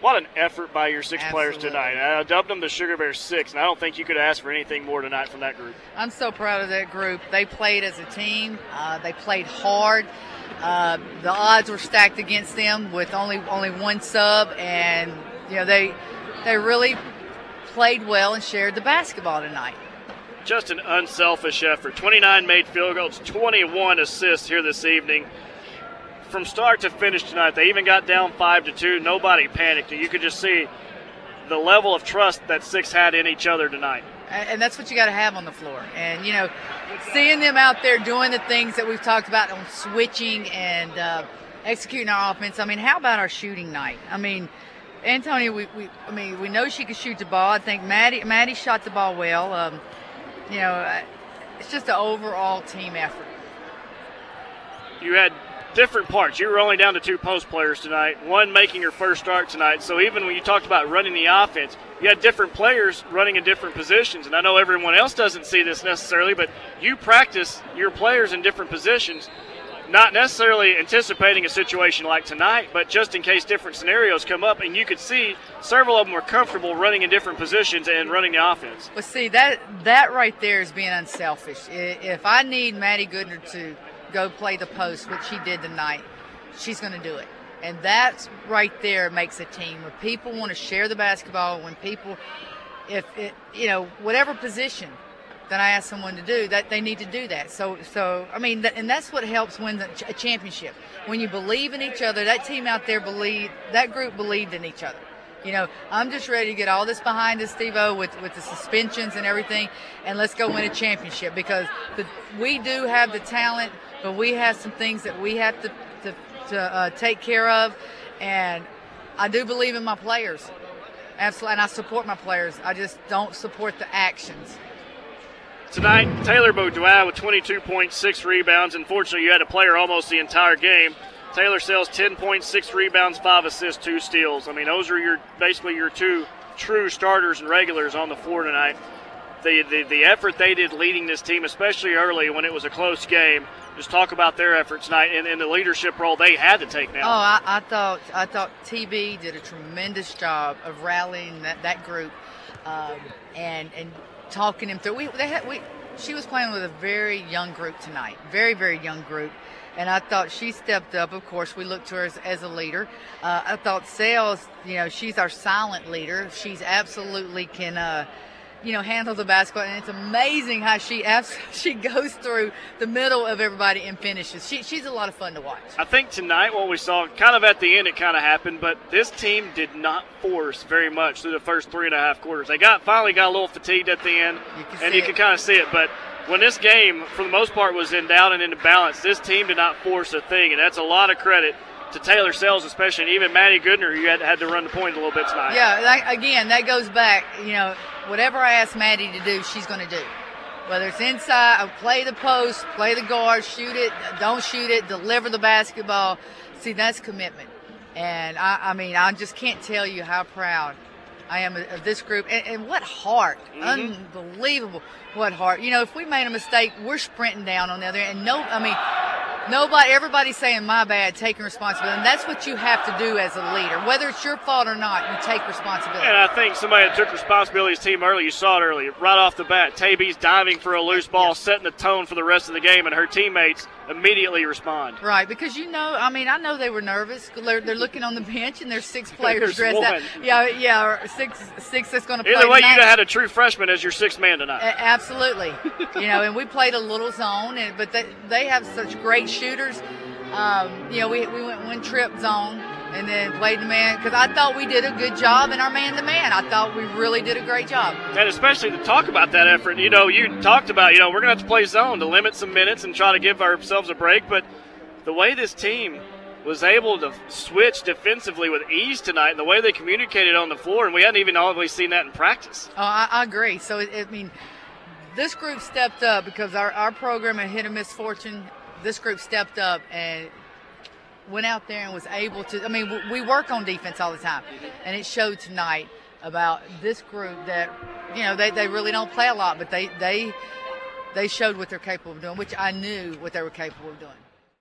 What an effort by your six players Absolutely. tonight. I dubbed them the Sugar Bear 6, and I don't think you could ask for anything more tonight from that group. I'm so proud of that group. They played as a team. They played hard. The odds were stacked against them with only one sub, and they really played well and shared the basketball tonight. Just an unselfish effort. 29 made field goals, 21 assists here this evening. From start to finish tonight, they even got down 5-2. Nobody panicked. You could just see the level of trust that six had in each other tonight. And that's what you got to have on the floor. And, seeing them out there doing the things that we've talked about on switching and executing our offense. I mean, how about our shooting night? I mean, Antonia, we know she could shoot the ball. I think Maddie shot the ball well. It's just an overall team effort. You had different parts. You were only down to two post players tonight, one making her first start tonight. So even when you talked about running the offense, you had different players running in different positions. And I know everyone else doesn't see this necessarily, but you practice your players in different positions, not necessarily anticipating a situation like tonight, but just in case different scenarios come up. And you could see several of them were comfortable running in different positions and running the offense. Well, see, that right there is being unselfish. If I need Maddie Goodner to go play the post, which she did tonight, she's going to do it. And that's right there makes a team. When people want to share the basketball, when people, whatever position that I ask someone to do, that they need to do that. So and that's what helps win a championship. When you believe in each other, that team out there that group believed in each other. I'm just ready to get all this behind us, Steve-O, with the suspensions and everything, and let's go win a championship, because we do have the talent, but we have some things that we have to take care of, and I do believe in my players. Absolutely, and I support my players. I just don't support the actions. Tonight, Taylor Beaudoin with 22.6 rebounds. Unfortunately, you had to play her almost the entire game. Taylor Sells 10.6 rebounds, 5 assists, 2 steals. I mean, those are basically your two true starters and regulars on the floor tonight. The effort they did leading this team, especially early when it was a close game. Just talk about their effort tonight and the leadership role they had to take now. Oh, I thought TB did a tremendous job of rallying that group and talking them through. She was playing with a very young group tonight, very, very young group. And I thought she stepped up. Of course, we looked to her as a leader. I thought Sales, she's our silent leader. She's absolutely can, handle the basketball. And it's amazing how she goes through the middle of everybody and finishes. She's a lot of fun to watch. I think tonight what we saw, kind of at the end it kind of happened, but this team did not force very much through the first 3.5 quarters. They finally got a little fatigued at the end, and you can kind of see it. But when this game, for the most part, was in doubt and into balance, this team did not force a thing, and that's a lot of credit to Taylor Sells, especially, and even Maddie Goodner, who had to run the point a little bit tonight. Yeah, that goes back. Whatever I ask Maddie to do, she's going to do. Whether it's inside, play the post, play the guard, shoot it, don't shoot it, deliver the basketball. See, that's commitment. And, I just can't tell you how proud I am of this group. And what heart. Mm-hmm. Unbelievable. What heart. If we made a mistake, we're sprinting down on the other end. Everybody's saying my bad, taking responsibility. And that's what you have to do as a leader. Whether it's your fault or not, you take responsibility. And I think somebody that took responsibility of his team early, you saw it early, right off the bat. Taby's diving for a loose ball, setting the tone for the rest of the game, and her teammates immediately respond. Right, because I know they were nervous. They're looking on the bench, and there's 6 players dressed out. Yeah, six that's going to play Either way, tonight. you'd have had a true freshman as your 6th man tonight. Absolutely. And we played a little zone, but they have such great shooters. We went one trip zone and then played the man, because I thought we did a good job in our man-to-man. I thought we really did a great job. And especially to talk about that effort, you talked about, we're going to have to play zone to limit some minutes and try to give ourselves a break. But the way this team was able to switch defensively with ease tonight and the way they communicated on the floor, and we hadn't even always seen that in practice. Oh, I agree. So, this group stepped up because our program had hit a misfortune. This group stepped up and went out there and was able to – we work on defense all the time, and it showed tonight about this group that, they really don't play a lot, but they showed what they're capable of doing, which I knew what they were capable of doing.